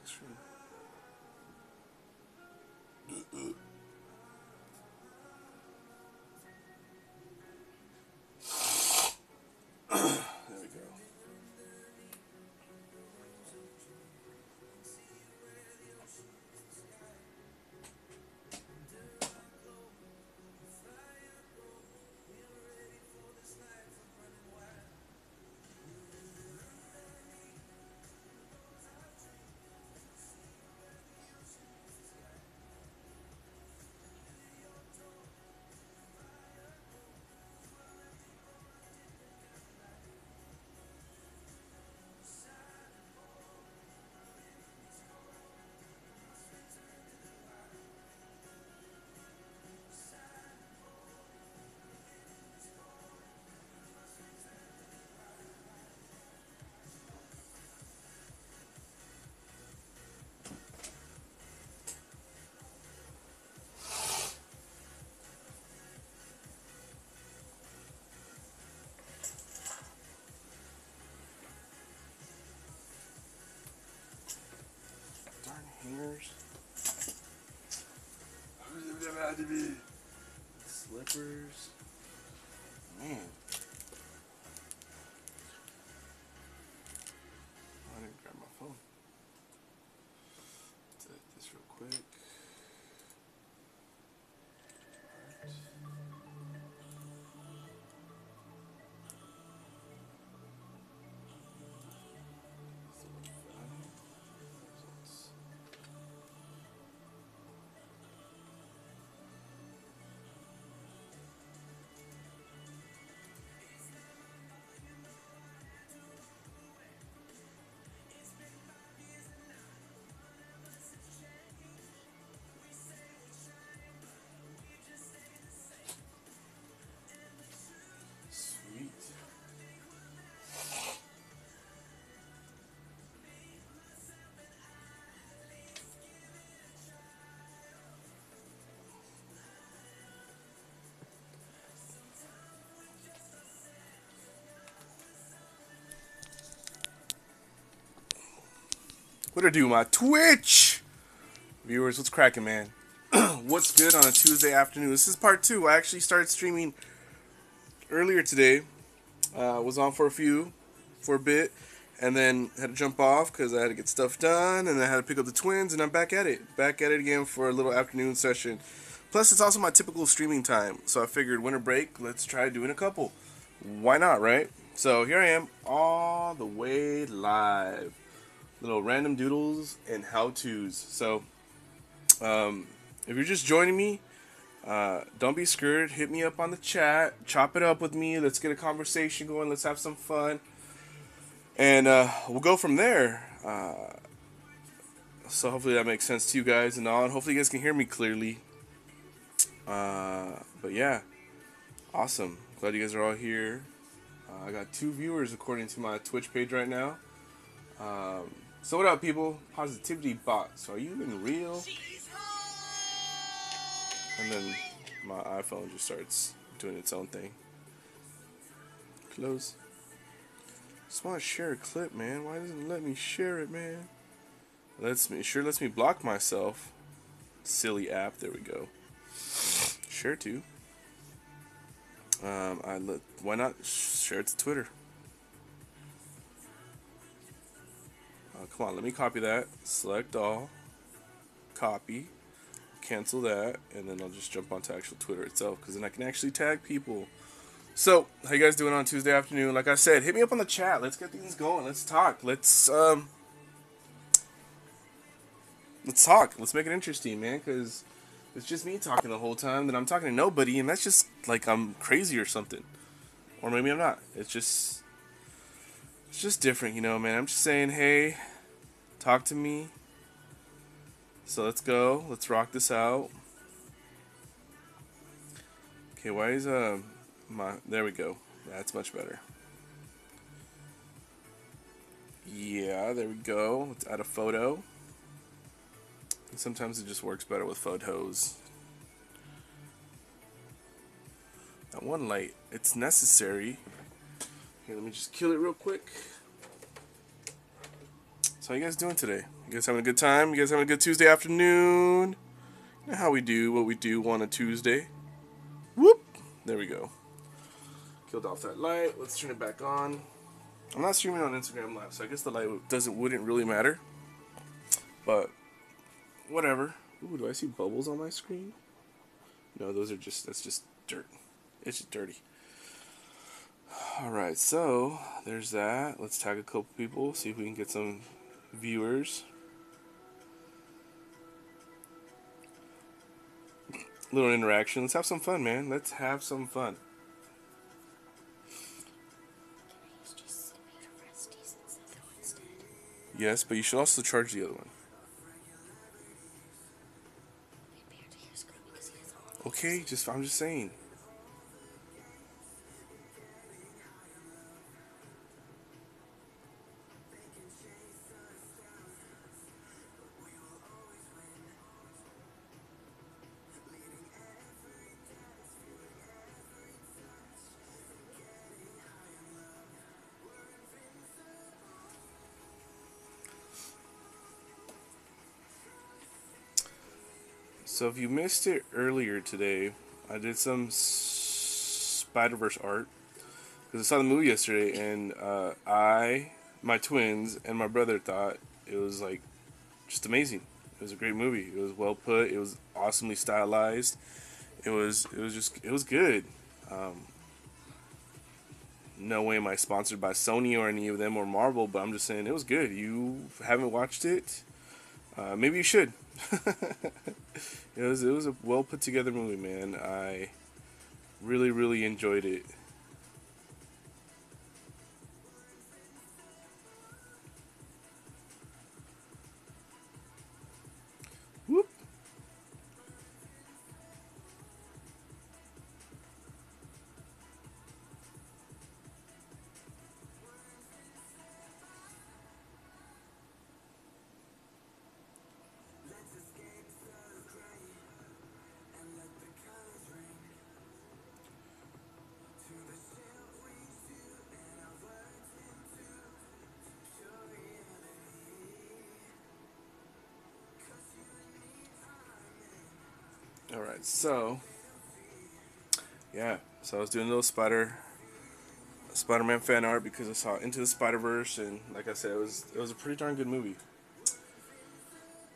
stream. There we go. Darn hangers. Slippers. Man. I didn't grab my phone. Delete this real quick. Sweet. What I do, my Twitch viewers? What's cracking, man? What's good on a Tuesday afternoon? This is part 2. I actually started streaming earlier today. Was on for a bit, and then had to jump off because I had to get stuff done, and I had to pick up the twins, and I'm back at it again for a little afternoon session. Plus, it's also my typical streaming time, so I figured winter break, let's try doing a couple. Why not, right? So here I am, all the way live. Little random doodles and how-tos. So, if you're just joining me, don't be scared. Hit me up on the chat. Chop it up with me. Let's get a conversation going. Let's have some fun. And we'll go from there. So hopefully that makes sense to you guys and all. And hopefully you guys can hear me clearly. But yeah. Awesome. Glad you guys are all here. I got 2 viewers according to my Twitch page right now. So what up, people? Positivity bots. Are you even real? And then my iPhone just starts doing its own thing. Close. Just want to share a clip, man. Why doesn't it let me share it, man? Sure lets me block myself. Silly app. There we go. Share to. Why not share it to Twitter? Come on, let me copy that. Select all. Copy. Cancel that, and then I'll just jump onto actual Twitter itself, because then I can actually tag people. So, how you guys doing on Tuesday afternoon? Like I said, hit me up on the chat. Let's get things going. Let's talk. Let's talk. Let's make it interesting, man, because it's just me talking the whole time, then I'm talking to nobody, and that's just like I'm crazy or something. Or maybe I'm not. It's just different, you know, man. I'm just saying, hey, talk to me. So let's go. Let's rock this out. Okay, why is there we go. That's much better. Yeah, there we go. Let's add a photo. And sometimes it just works better with photos. That one light, it's necessary. Here, let me just kill it real quick. So how you guys doing today? You guys having a good time? You guys having a good Tuesday afternoon? You know how we do what we do on a Tuesday. Whoop! There we go. Killed off that light. Let's turn it back on. I'm not streaming on Instagram Live, so I guess the light wouldn't really matter. But whatever. Ooh, do I see bubbles on my screen? No, that's just dirt. It's just dirty. Alright, so there's that. Let's tag a couple people, see if we can get some viewers. Little interaction. Let's have some fun, man. Let's have some fun. Yes, but you should also charge the other one. Okay, I'm just saying. So if you missed it earlier today, I did some Spider-Verse art because I saw the movie yesterday, and my twins, and my brother thought it was like just amazing. It was a great movie. It was well put. It was awesomely stylized. It was good. No way am I sponsored by Sony or any of them or Marvel, but I'm just saying it was good. You haven't watched it? Maybe you should. It was a well put together movie, man. I really enjoyed it. Whoop. Alright, so yeah, so I was doing a little Spider-Man fan art because I saw Into the Spider-Verse, and like I said, it was a pretty darn good movie.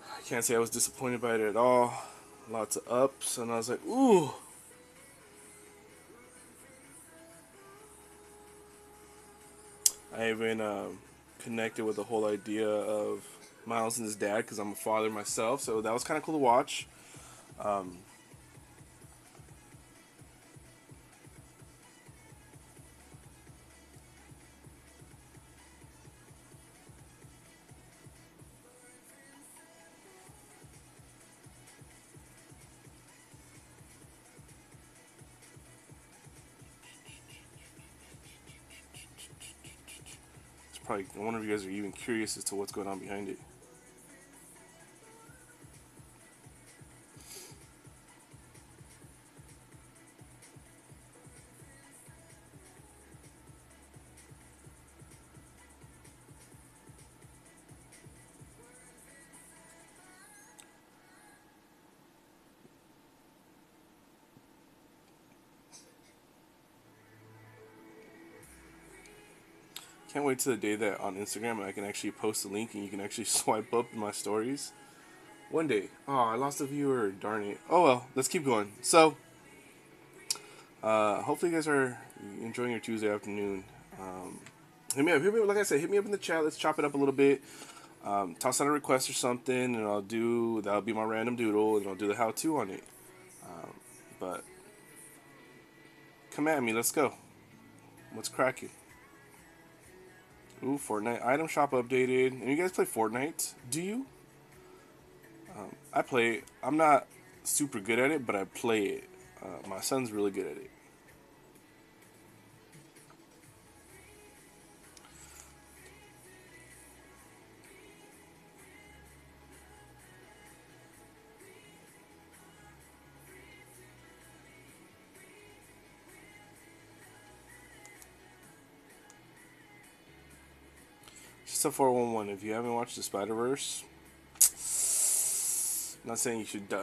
I can't say I was disappointed by it at all. Lots of ups, and I was like, ooh. I even connected with the whole idea of Miles and his dad because I'm a father myself, so that was kind of cool to watch. It's probably one of you guys are even curious as to what's going on behind it. Can't wait till the day that on Instagram I can actually post a link and you can actually swipe up in my stories. One day. Oh, I lost a viewer. Darn it. Oh well, let's keep going. So, hopefully you guys are enjoying your Tuesday afternoon. Hit me up. Like I said, hit me up in the chat. Let's chop it up a little bit. Toss out a request or something, and that'll be my random doodle, and I'll do the how-to on it. But come at me. Let's go. What's cracking? Ooh, Fortnite item shop updated. And you guys play Fortnite? Do you? I play it. I'm not super good at it, but I play it. My son's really good at it. just a 411. If you haven't watched the Spider-Verse, I'm not saying you should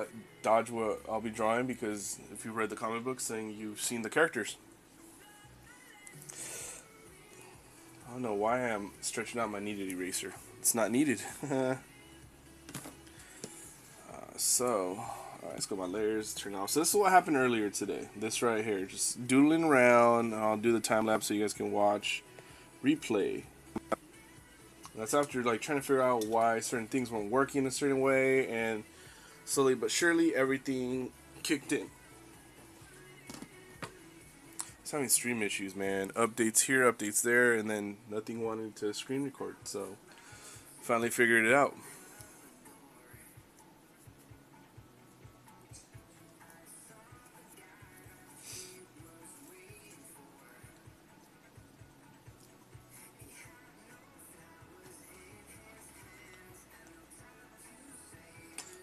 dodge what I'll be drawing, because if you read the comic books, then you've seen the characters. I don't know why I'm stretching out my needed eraser. It's not needed. So, let's go my layers, turn off. So this is what happened earlier today. This right here, just doodling around. I'll do the time lapse so you guys can watch, replay. That's after like trying to figure out why certain things weren't working a certain way, and slowly but surely everything kicked in. It's having stream issues, man. Updates here, updates there, and then nothing wanted to screen record. So finally figured it out.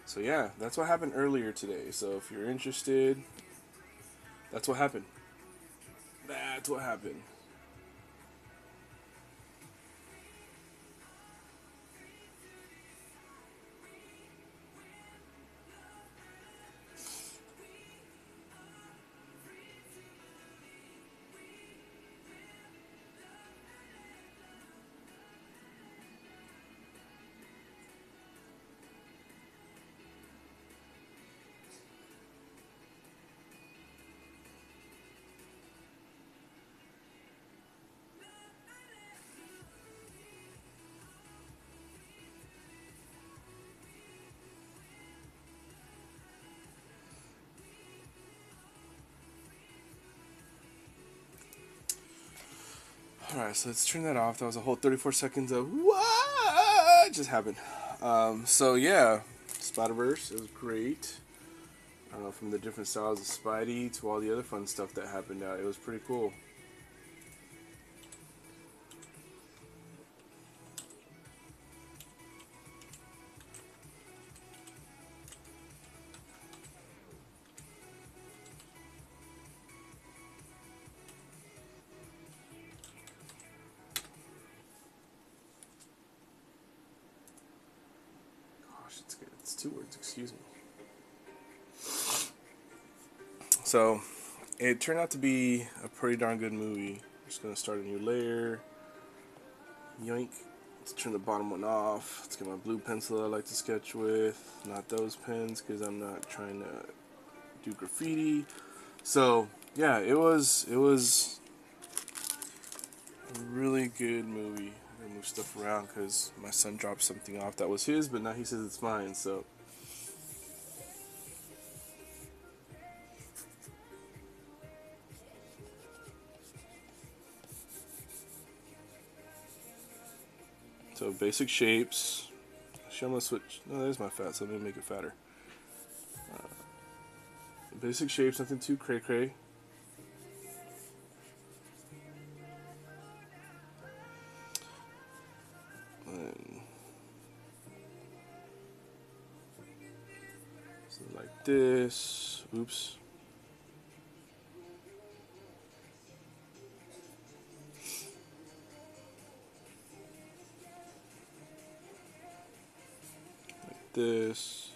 So yeah, that's what happened earlier today. So if you're interested, that's what happened. That's what happened. Alright, so let's turn that off. That was a whole 34 seconds of what just happened. So yeah, Spider-Verse, it was great. From the different styles of Spidey to all the other fun stuff that happened out. It was pretty cool. It's good. It's 2 words, excuse me. So, it turned out to be a pretty darn good movie. I'm just gonna start a new layer. Yoink. Let's turn the bottom one off. Let's get my blue pencil I like to sketch with. Not those pens, because I'm not trying to do graffiti. So, yeah, it was a really good movie. I'm gonna move stuff around because my son dropped something off that was his, but now he says it's mine, so. So basic shapes. Actually, I'm gonna switch. No, there's my fat, so let me make it fatter. Basic shapes, nothing too cray-cray. So like this. Oops. Like this.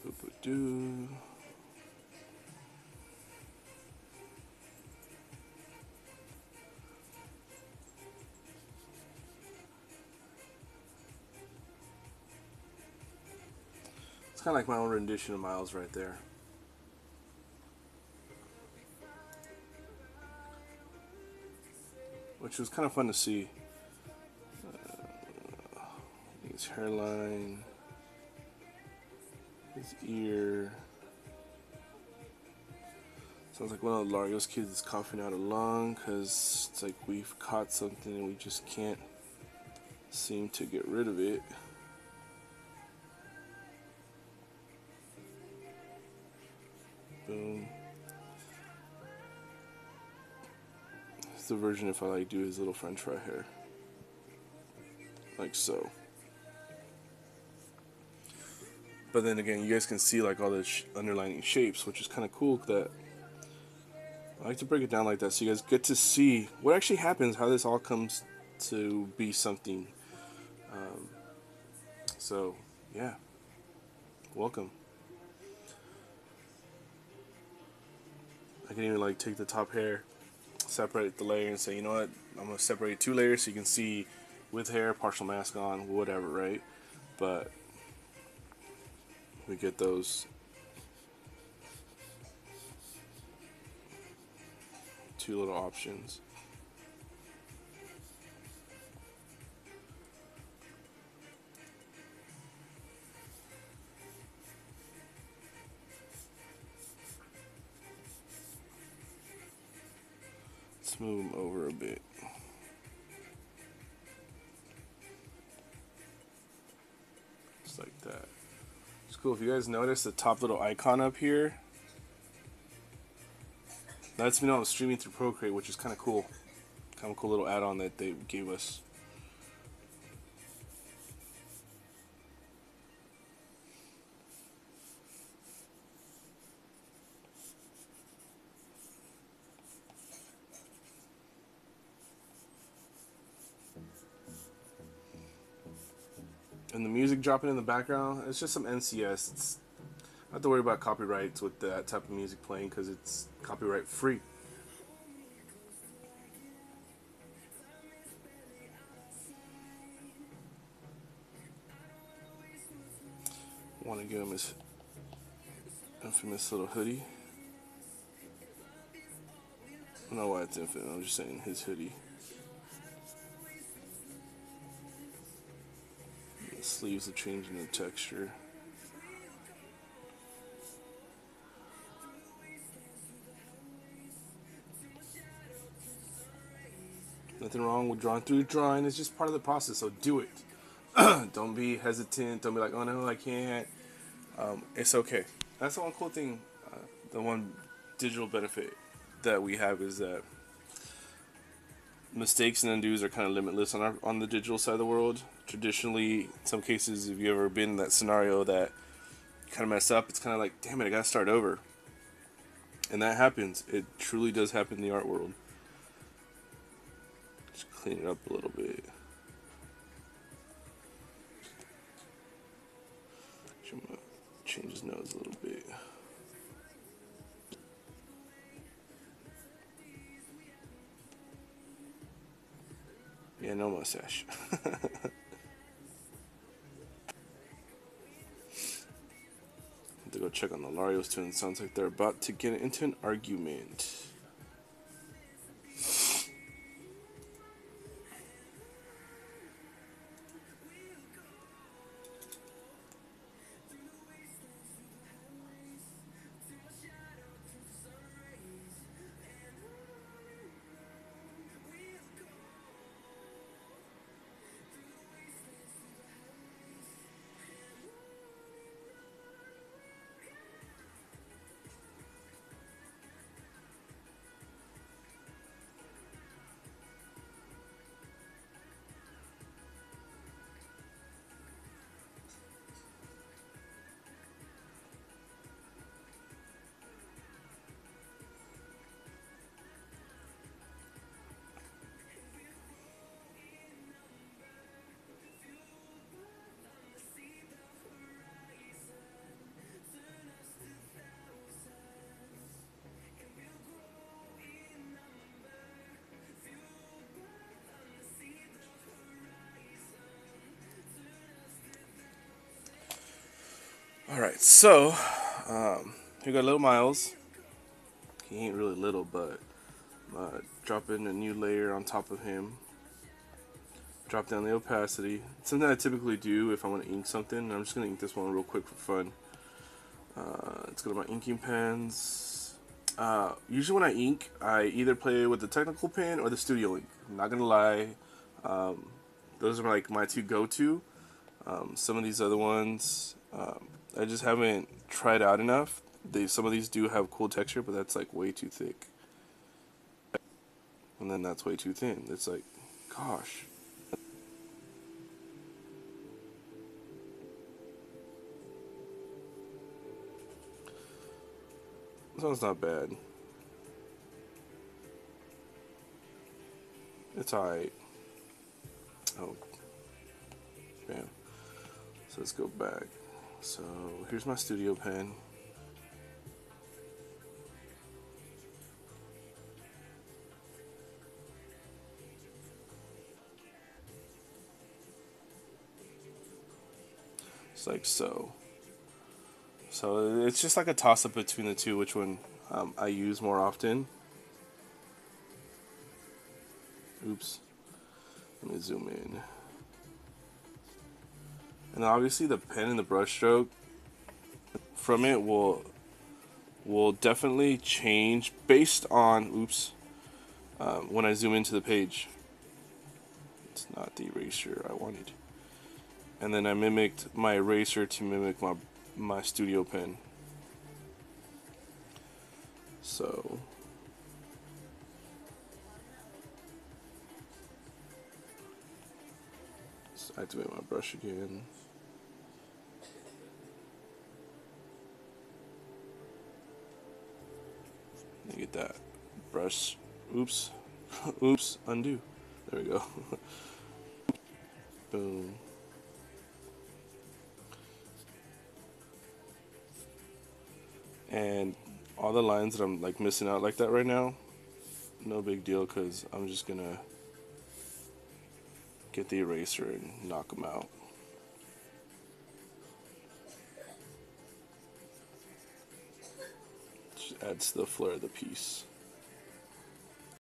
Boop-a-doo. It's kind of like my own rendition of Miles right there. Which was kind of fun to see. His hairline, his ear. Sounds like one of Lario's kids is coughing out a lung, because it's like we've caught something and we just can't seem to get rid of it. Boom. It's the version if I like do his little french fry hair. Like so. But then again, you guys can see like all the underlining shapes, which is kind of cool. That I like to break it down like that, so you guys get to see what actually happens, how this all comes to be something. Um, so yeah, welcome. I can even like take the top hair, separate the layer, and say, you know what, I'm gonna separate two layers so you can see with hair, partial mask on, whatever, right? But we get those two little options. Let's move them over a bit. Just like that. It's cool. If you guys notice the top little icon up here, that lets me know I'm streaming through Procreate, which is kind of cool. Kind of cool little add-on that they gave us. And the music dropping in the background, it's just some NCS. It's not have to worry about copyrights with that type of music playing because it's copyright free. Want to give him his infamous little hoodie. I don't know why it's infinite, I'm just saying his hoodie. The sleeves are changing the texture. Nothing wrong with drawing through drawing, it's just part of the process, so do it. Don't be hesitant, don't be like, oh no, I can't. It's okay. That's the one cool thing, the one digital benefit that we have is that mistakes and undos are kind of limitless on the digital side of the world. Traditionally, in some cases, if you ever been in that scenario that you kind of mess up, it's kind of like, damn it, I gotta start over. And that happens. It truly does happen in the art world. Just clean it up a little bit. I'm gonna change his nose a little bit. Yeah, no mustache. To go check on the Larios twins. Sounds like they're about to get into an argument. Alright, so, we got little Miles. He ain't really little, but dropping a new layer on top of him. Drop down the opacity. It's something I typically do if I want to ink something. I'm just going to ink this one real quick for fun. Let's go to my inking pens. Usually when I ink, I either play with the technical pen or the studio ink. I'm not going to lie. Those are like my two go-to. Some of these other ones, I just haven't tried out enough. Some of these do have cool texture, but that's like way too thick. And then that's way too thin. It's like, gosh. This one's not bad. It's alright. Oh. Bam. So let's go back. So here's my studio pen. It's like so. So it's just like a toss-up between the two, which one I use more often. Oops. Let me zoom in. And obviously the pen and the brush stroke from it will definitely change based on, oops, when I zoom into the page. It's not the eraser I wanted. And then I mimicked my eraser to mimic my studio pen. So let's activate my brush again. Get that brush. Oops. Oops. Undo. There we go. Boom. And all the lines that I'm like missing out like that right now, no big deal, because I'm just gonna get the eraser and knock them out. Just adds the flair of the piece.